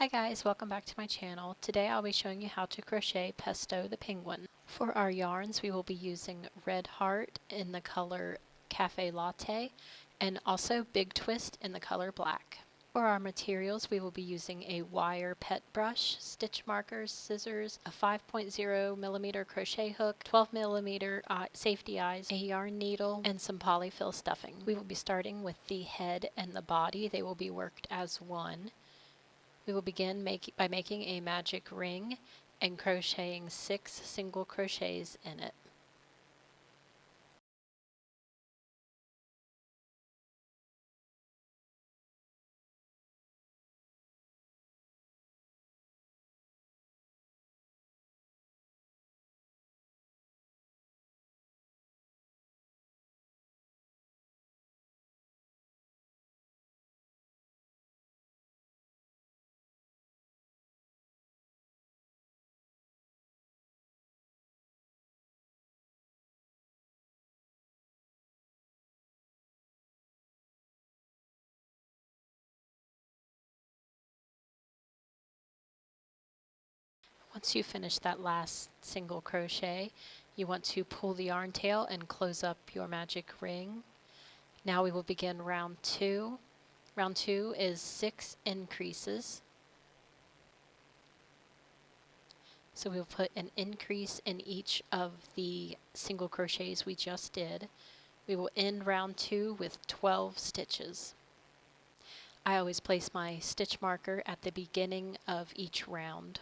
Hi guys, welcome back to my channel. Today I'll be showing you how to crochet Pesto the Penguin. For our yarns we will be using Red Heart in the color Cafe Latte and also Big Twist in the color black. For our materials we will be using a wire pet brush, stitch markers, scissors, a 5.0 millimeter crochet hook, 12 millimeter safety eyes, a yarn needle, and some polyfill stuffing. We will be starting with the head and the body. They will be worked as one. We will begin by making a magic ring and crocheting 6 single crochets in it. Once you finish that last single crochet, you want to pull the yarn tail and close up your magic ring. Now we will begin round 2. Round 2 is 6 increases. So we'll put an increase in each of the single crochets we just did. We will end round 2 with 12 stitches. I always place my stitch marker at the beginning of each round.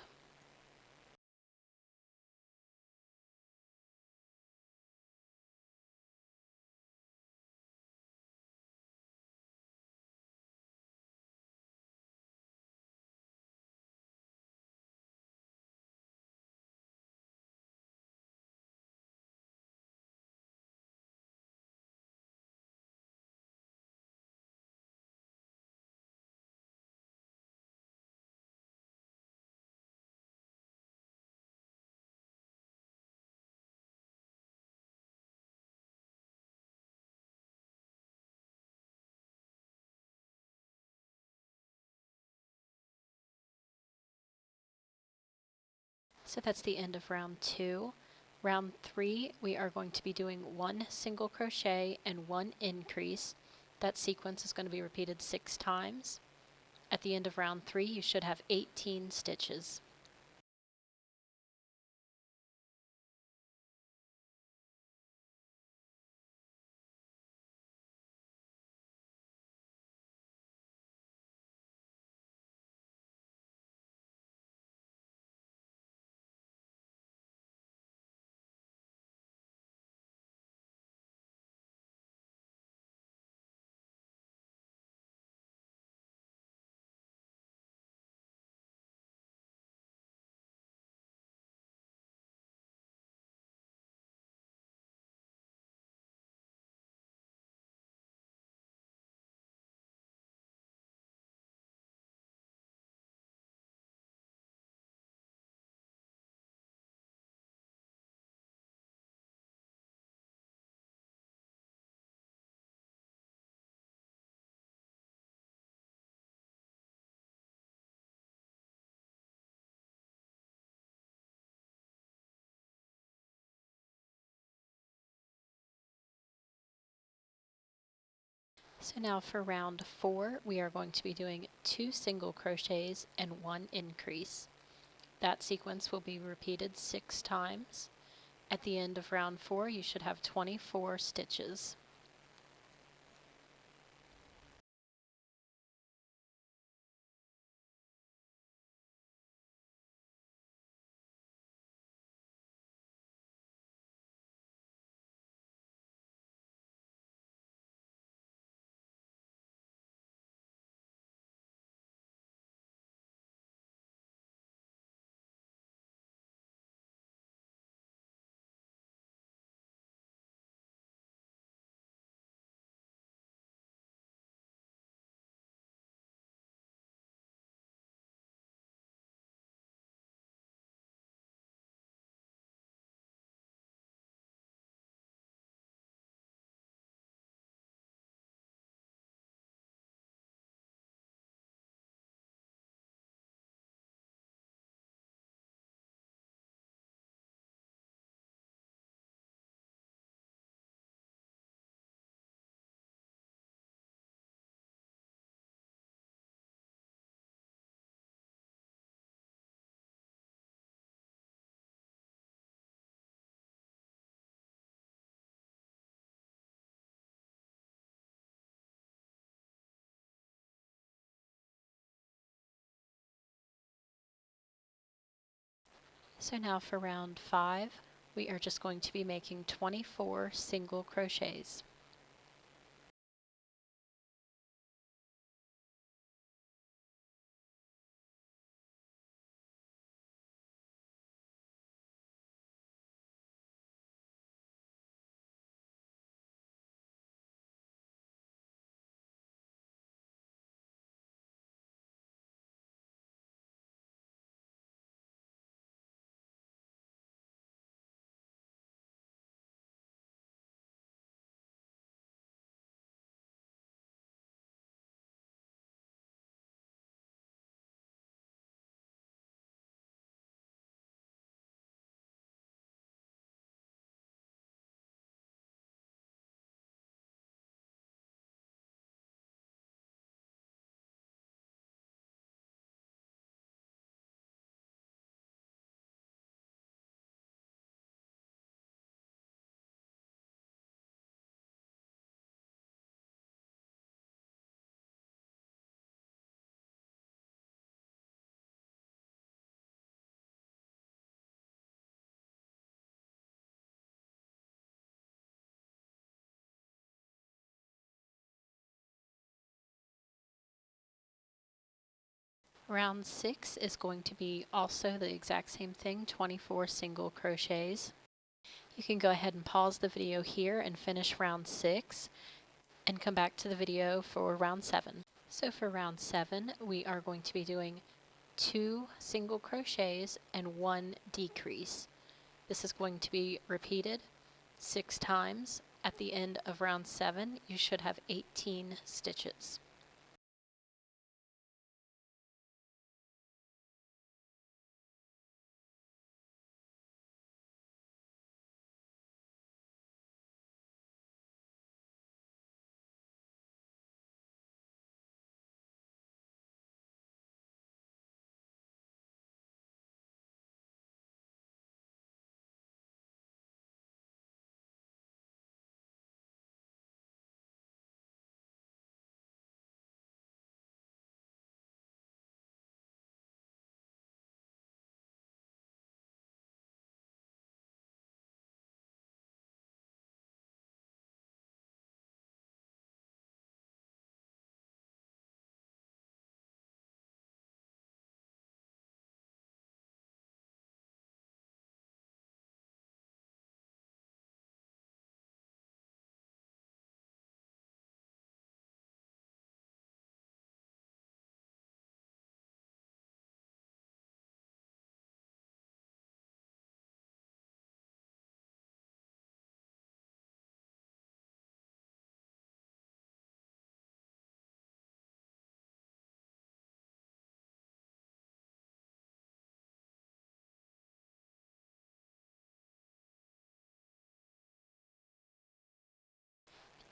So that's the end of round 2. Round 3, we are going to be doing 1 single crochet and 1 increase. That sequence is going to be repeated 6 times. At the end of round 3, you should have 18 stitches. So now for round 4, we are going to be doing 2 single crochets and 1 increase. That sequence will be repeated 6 times. At the end of round 4, you should have 24 stitches. So now for round 5, we are just going to be making 24 single crochets. Round 6 is going to be also the exact same thing, 24 single crochets. You can go ahead and pause the video here and finish round 6 and come back to the video for round 7. So for round 7, we are going to be doing 2 single crochets and 1 decrease. This is going to be repeated 6 times. At the end of round 7, you should have 18 stitches.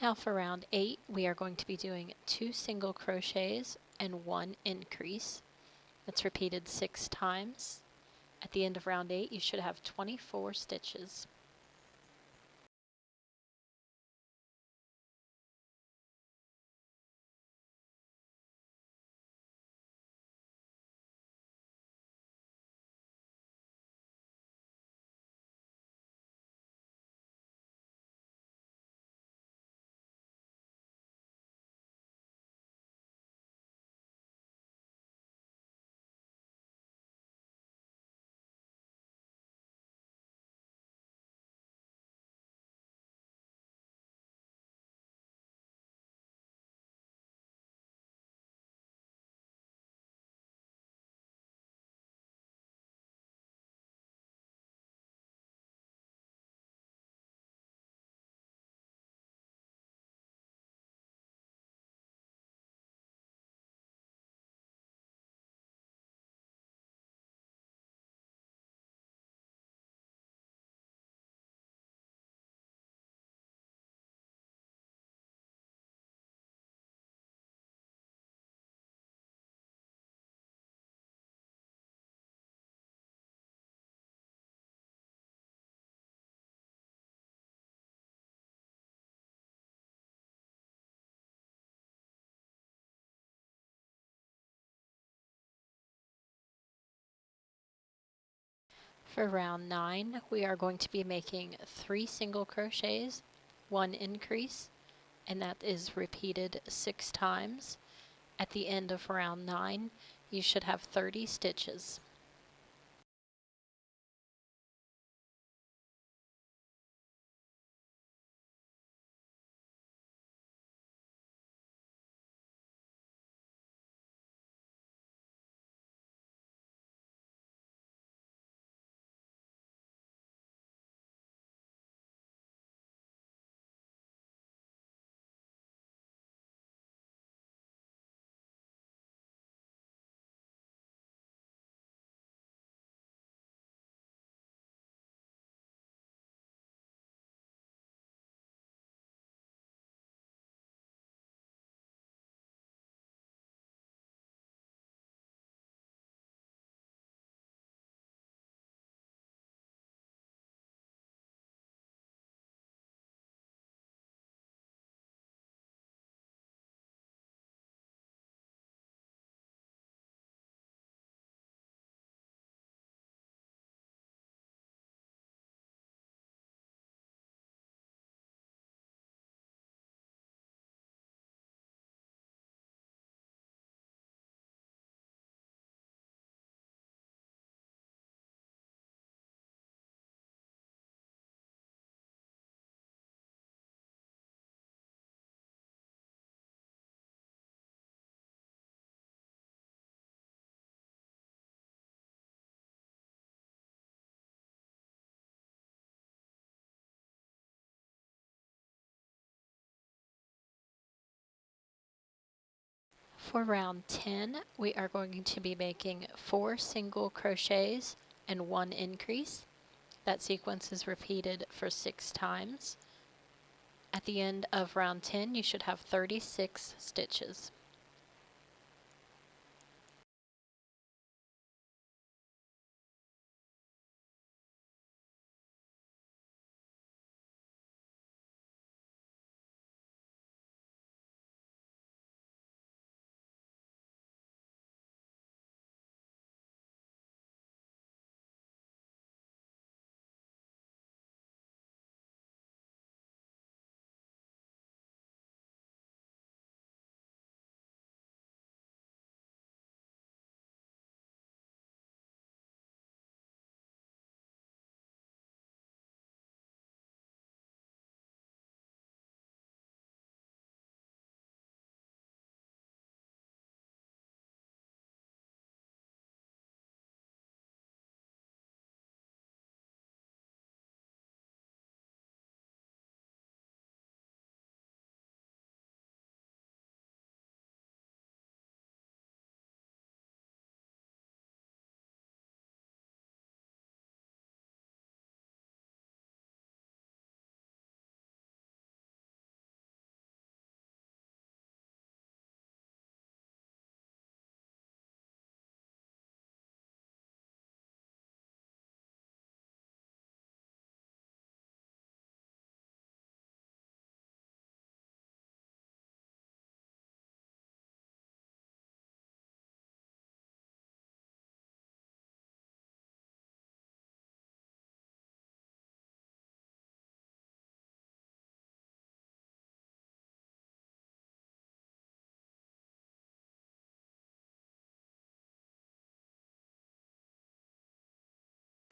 Now for round 8, we are going to be doing 2 single crochets and 1 increase. That's repeated 6 times. At the end of round 8, you should have 24 stitches. For round 9, we are going to be making 3 single crochets, 1 increase, and that is repeated 6 times. At the end of round 9, you should have 30 stitches. For round 10, we are going to be making 4 single crochets and 1 increase. That sequence is repeated for 6 times. At the end of round 10, you should have 36 stitches.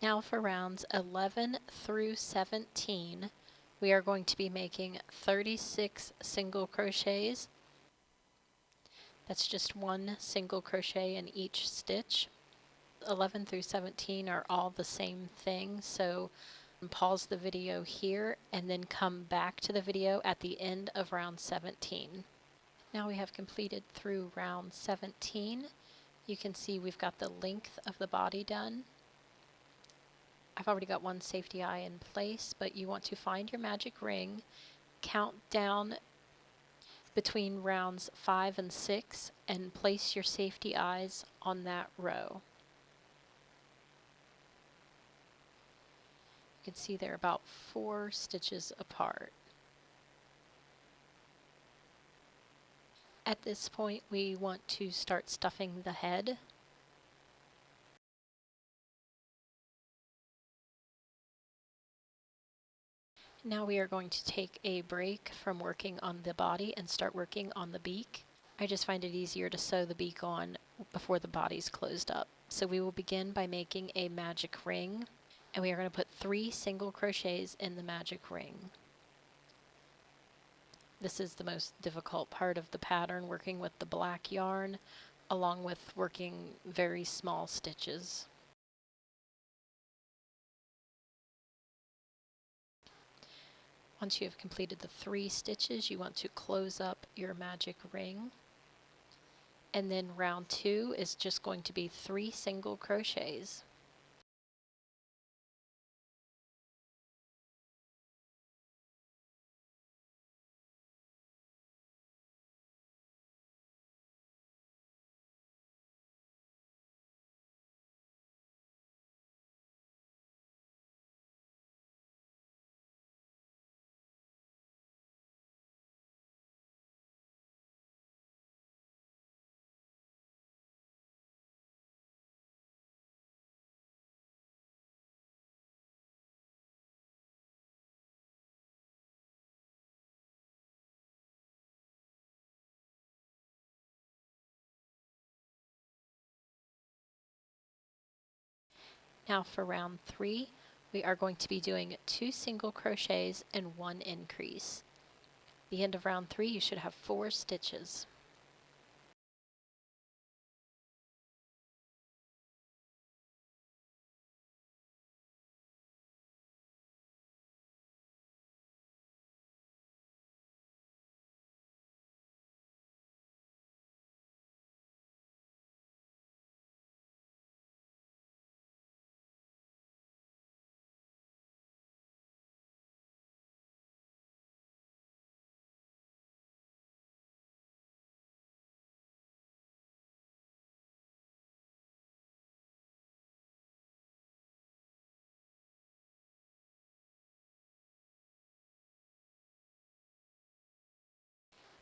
Now for rounds 11 through 17, we are going to be making 36 single crochets. That's just 1 single crochet in each stitch. 11 through 17 are all the same thing, so pause the video here and then come back to the video at the end of round 17. Now we have completed through round 17. You can see we've got the length of the body done. I've already got one safety eye in place, but you want to find your magic ring, count down between rounds 5 and 6, and place your safety eyes on that row. You can see they're about 4 stitches apart. At this point, we want to start stuffing the head. Now we are going to take a break from working on the body and start working on the beak. I just find it easier to sew the beak on before the body's closed up. So we will begin by making a magic ring, and we are going to put 3 single crochets in the magic ring. This is the most difficult part of the pattern, working with the black yarn, along with working very small stitches. Once you have completed the 3 stitches, you want to close up your magic ring. And then round 2 is just going to be 3 single crochets. Now for round 3, we are going to be doing 2 single crochets and 1 increase. At the end of round 3, you should have 4 stitches.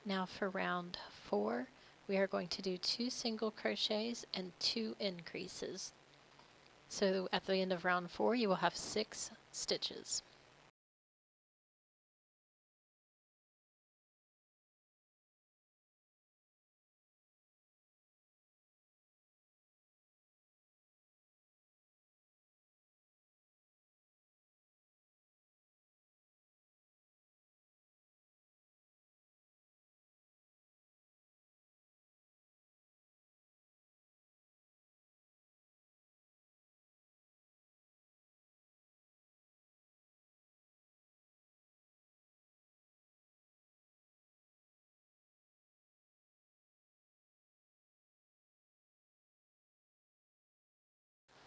Now for round 4, we are going to do 2 single crochets and 2 increases. So at the end of round 4, you will have 6 stitches.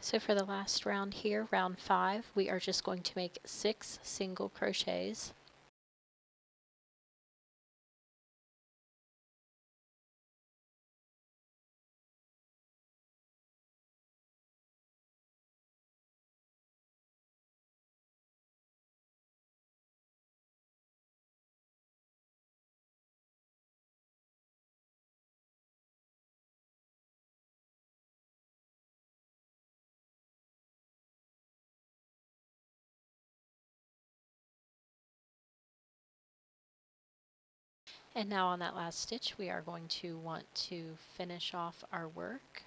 So for the last round here, round 5, we are just going to make 6 single crochets. And now on that last stitch, we are going to want to finish off our work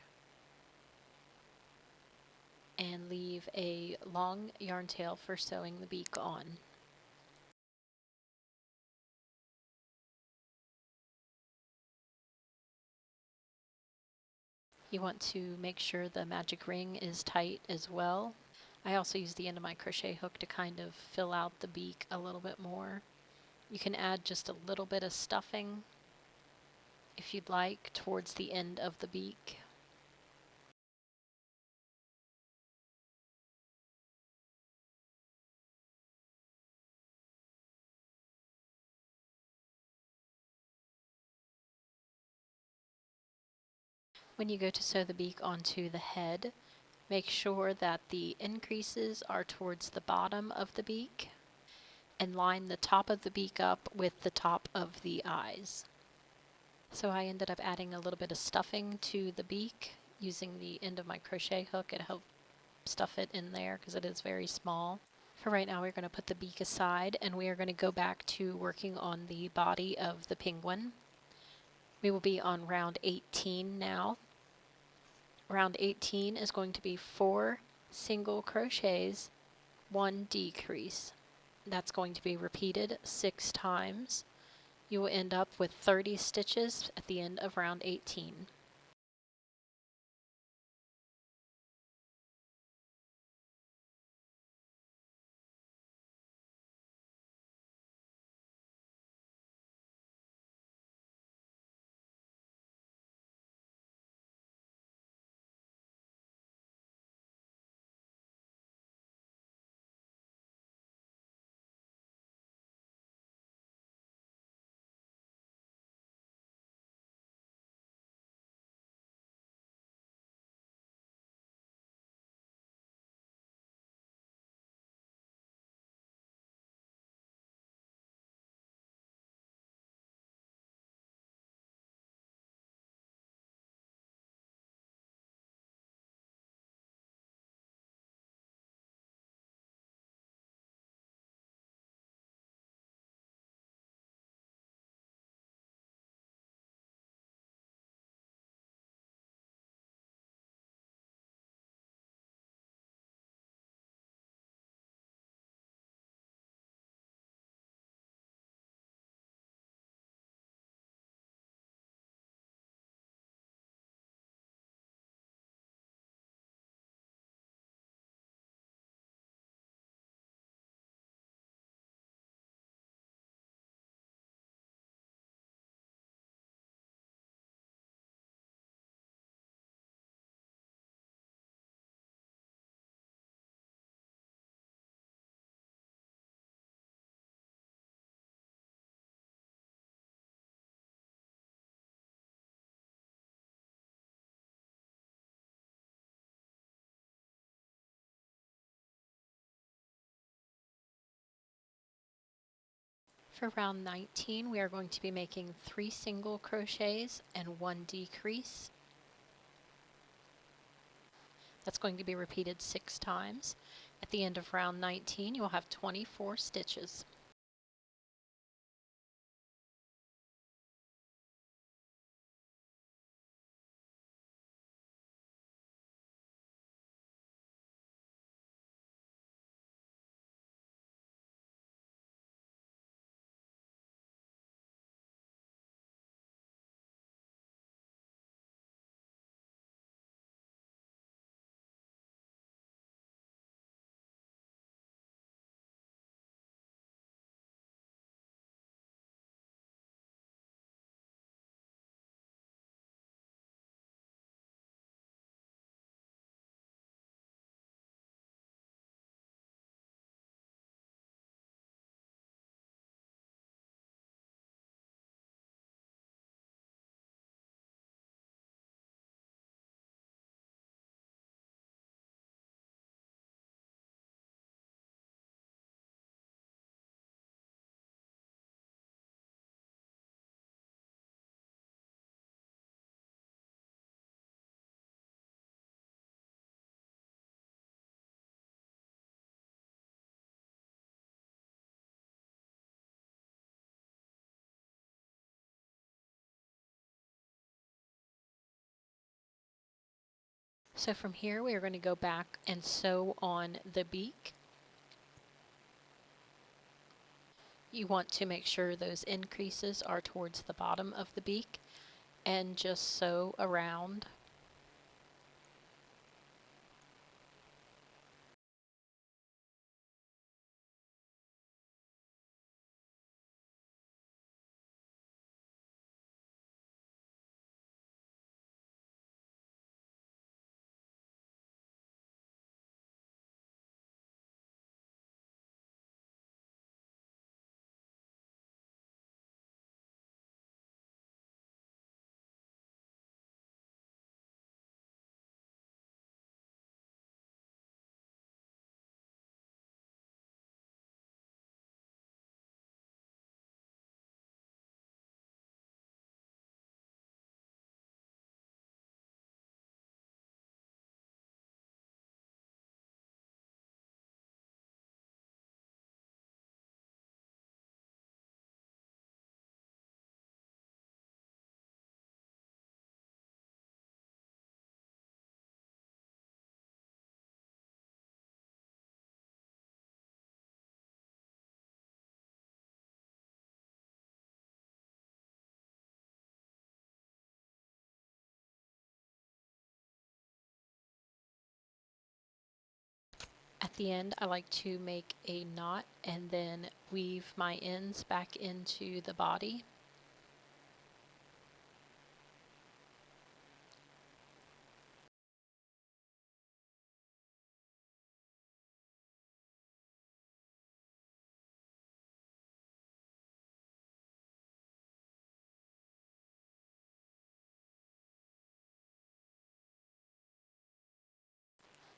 and leave a long yarn tail for sewing the beak on. You want to make sure the magic ring is tight as well. I also use the end of my crochet hook to kind of fill out the beak a little bit more. You can add just a little bit of stuffing if you'd like towards the end of the beak. When you go to sew the beak onto the head, make sure that the increases are towards the bottom of the beak and line the top of the beak up with the top of the eyes. So I ended up adding a little bit of stuffing to the beak using the end of my crochet hook. It helped stuff it in there because it is very small. For right now, we're going to put the beak aside and we are going to go back to working on the body of the penguin. We will be on round 18 now. Round 18 is going to be 4 single crochets, 1 decrease. That's going to be repeated 6 times. You will end up with 30 stitches at the end of round 18. For round 19, we are going to be making 3 single crochets and 1 decrease. That's going to be repeated 6 times. At the end of round 19, you will have 24 stitches. So from here, we are going to go back and sew on the beak. You want to make sure those increases are towards the bottom of the beak and just sew around. At the end, I like to make a knot and then weave my ends back into the body.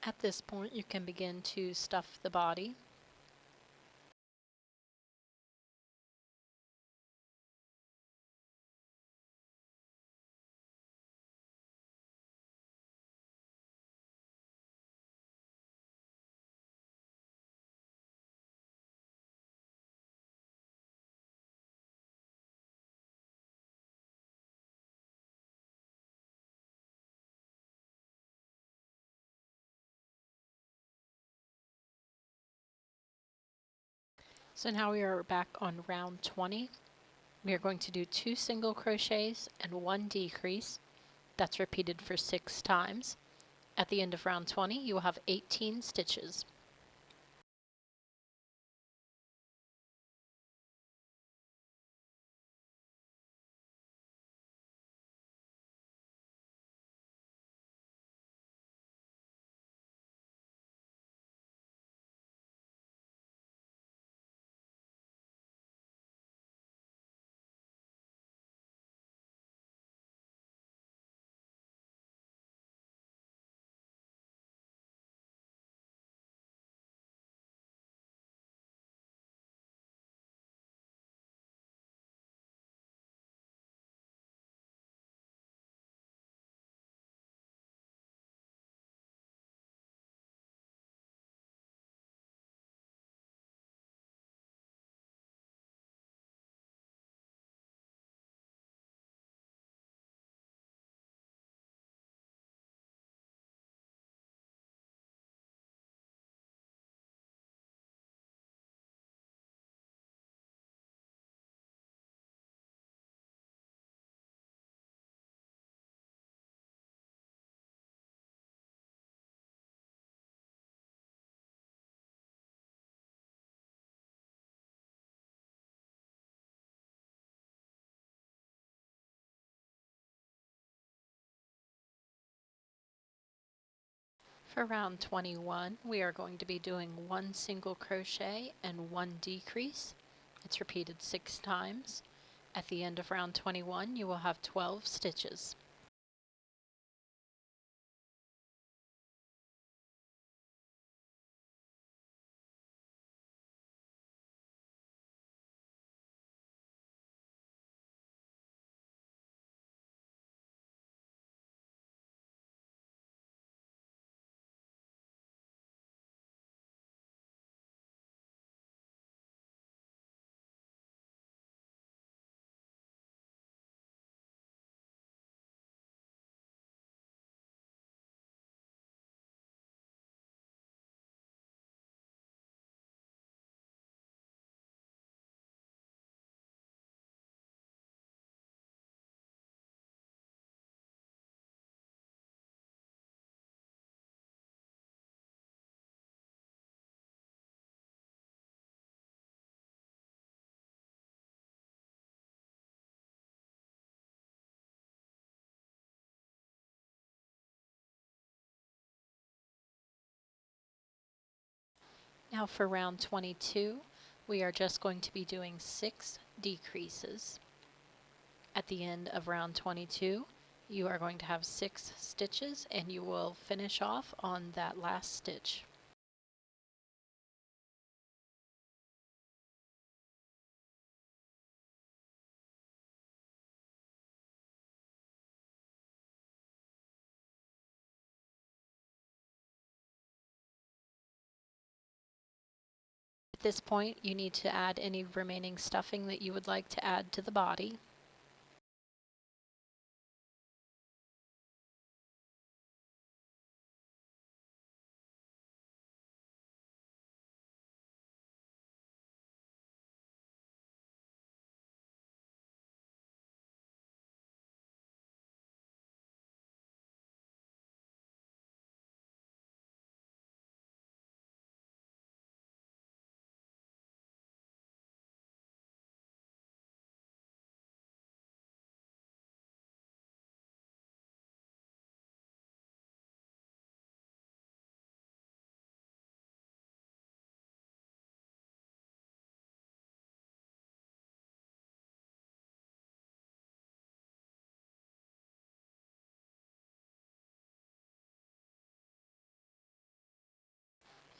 At this point, you can begin to stuff the body. So now we are back on round 20. We are going to do 2 single crochets and 1 decrease. That's repeated for 6 times. At the end of round 20, you will have 18 stitches. For round 21, we are going to be doing 1 single crochet and 1 decrease. It's repeated 6 times. At the end of round 21, you will have 12 stitches. Now for round 22, we are just going to be doing 6 decreases. At the end of round 22, you are going to have 6 stitches and you will finish off on that last stitch. At this point, you need to add any remaining stuffing that you would like to add to the body.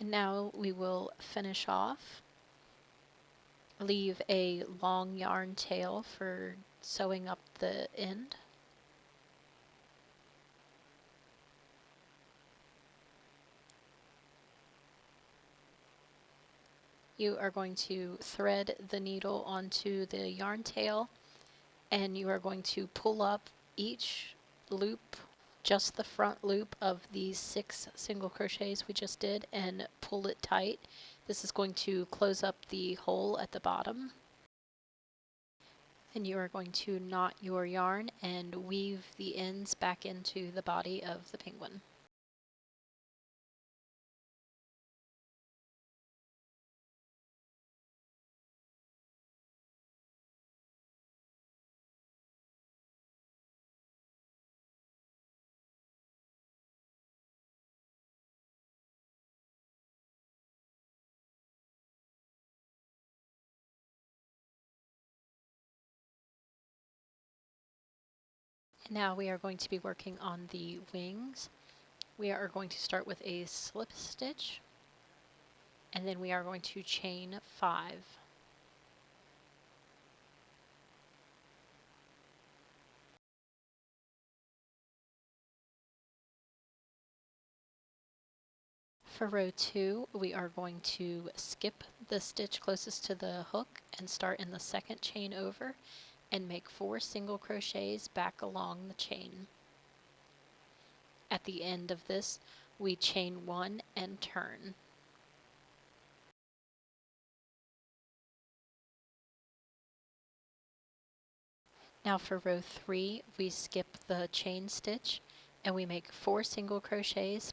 And now we will finish off. Leave a long yarn tail for sewing up the end. You are going to thread the needle onto the yarn tail, and you are going to pull up each loop, just the front loop of these 6 single crochets we just did, and pull it tight. This is going to close up the hole at the bottom. And you are going to knot your yarn and weave the ends back into the body of the penguin. Now we are going to be working on the wings. We are going to start with a slip stitch, and then we are going to chain 5. For row 2, we are going to skip the stitch closest to the hook and start in the second chain over and make 4 single crochets back along the chain. At the end of this, we chain 1 and turn. Now for row 3, we skip the chain stitch and we make 4 single crochets,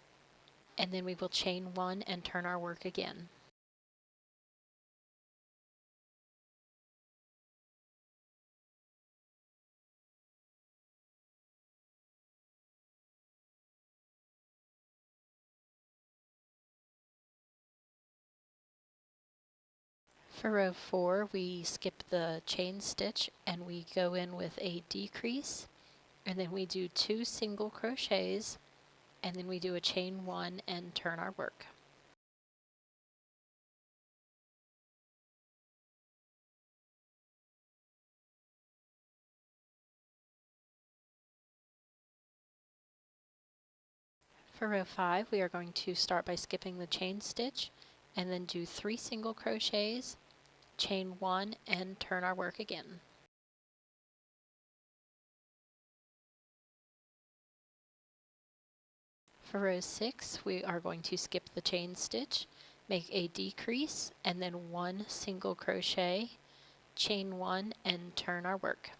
and then we will chain 1 and turn our work again. For row 4, we skip the chain stitch and we go in with a decrease, and then we do 2 single crochets, and then we do a chain 1 and turn our work. For row 5, we are going to start by skipping the chain stitch and then do 3 single crochets, chain 1 and turn our work again. For row 6, we are going to skip the chain stitch, make a decrease, and then 1 single crochet, chain 1 and turn our work.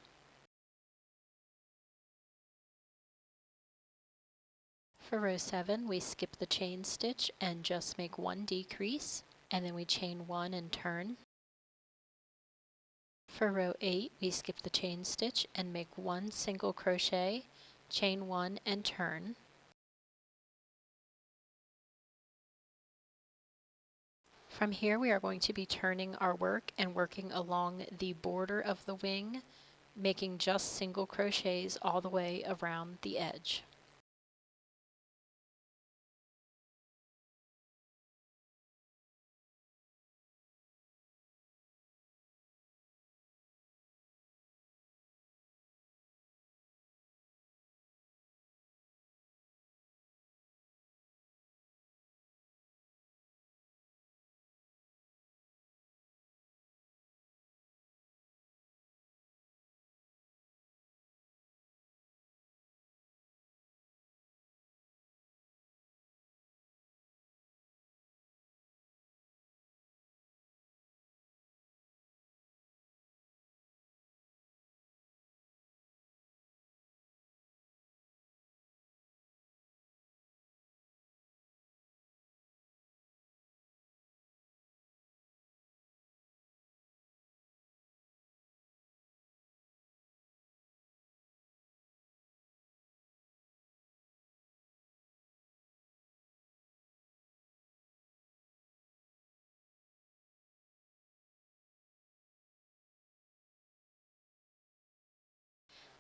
For row 7, we skip the chain stitch and just make 1 decrease, and then we chain 1 and turn. For row 8, we skip the chain stitch and make 1 single crochet, chain 1 and turn. From here, we are going to be turning our work and working along the border of the wing, making just single crochets all the way around the edge.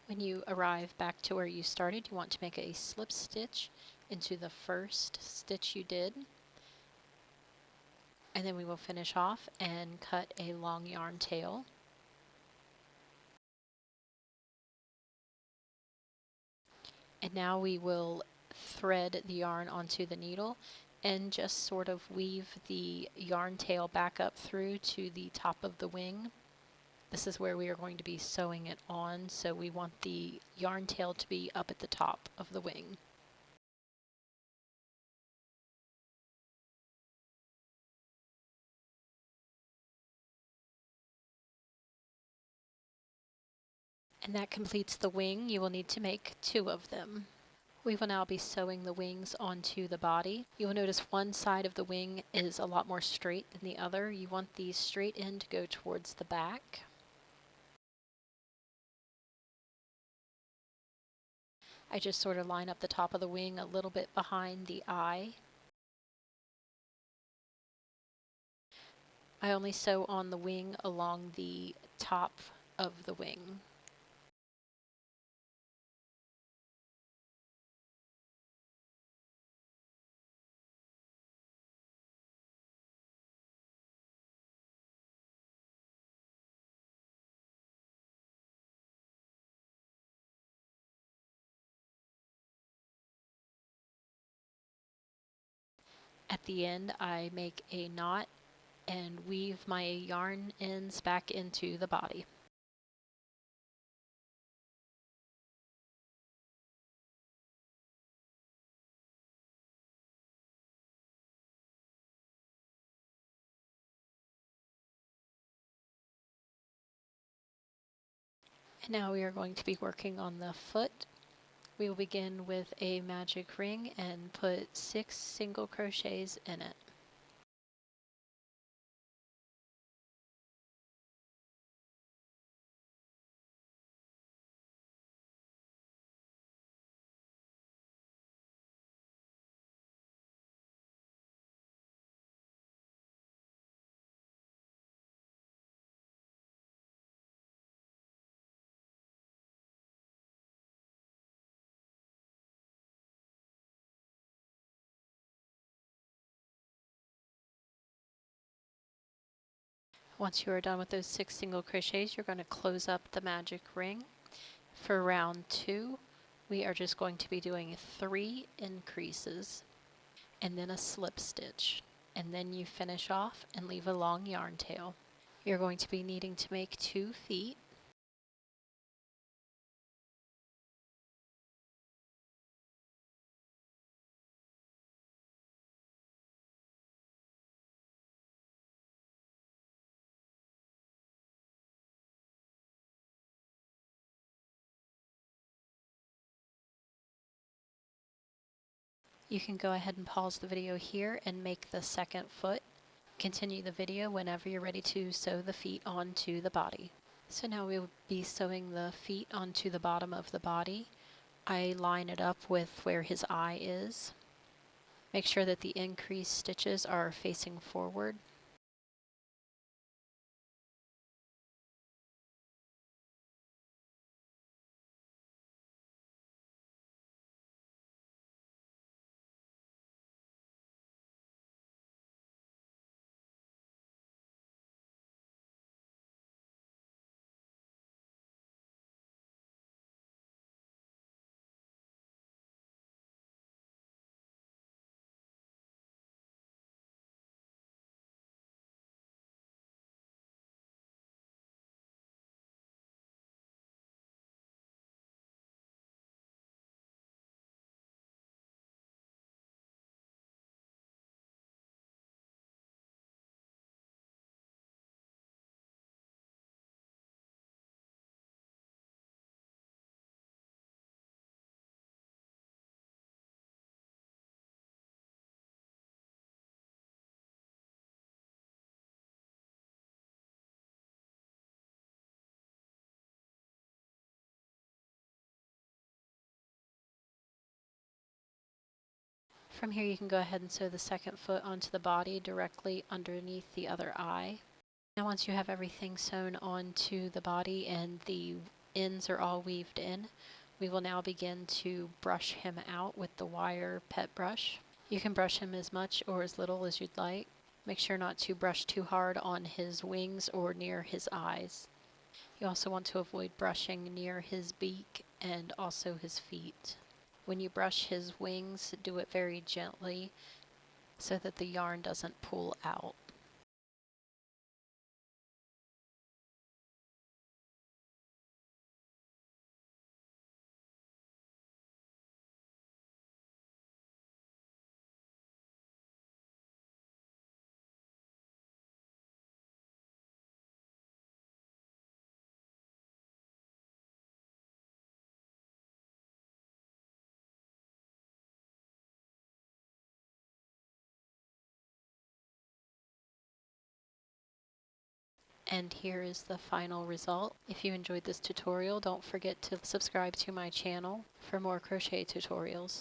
When you arrive back to where you started, you want to make a slip stitch into the first stitch you did. And then we will finish off and cut a long yarn tail. And now we will thread the yarn onto the needle and just sort of weave the yarn tail back up through to the top of the wing. This is where we are going to be sewing it on, so we want the yarn tail to be up at the top of the wing. And that completes the wing. You will need to make 2 of them. We will now be sewing the wings onto the body. You will notice one side of the wing is a lot more straight than the other. You want the straight end to go towards the back. I just sort of line up the top of the wing a little bit behind the eye. I only sew on the wing along the top of the wing. At the end, I make a knot and weave my yarn ends back into the body. And now we are going to be working on the foot. We will begin with a magic ring and put 6 single crochets in it. Once you are done with those 6 single crochets, you're going to close up the magic ring. For round 2, we are just going to be doing 3 increases and then a slip stitch, and then you finish off and leave a long yarn tail. You're going to be needing to make 2 feet. You can go ahead and pause the video here and make the second foot. Continue the video whenever you're ready to sew the feet onto the body. So now we will be sewing the feet onto the bottom of the body. I line it up with where his eye is. Make sure that the increased stitches are facing forward. From here you can go ahead and sew the second foot onto the body directly underneath the other eye. Now once you have everything sewn onto the body and the ends are all weaved in, we will now begin to brush him out with the wire pet brush. You can brush him as much or as little as you'd like. Make sure not to brush too hard on his wings or near his eyes. You also want to avoid brushing near his beak and also his feet. When you brush his wings, do it very gently so that the yarn doesn't pull out. And here is the final result. If you enjoyed this tutorial, don't forget to subscribe to my channel for more crochet tutorials.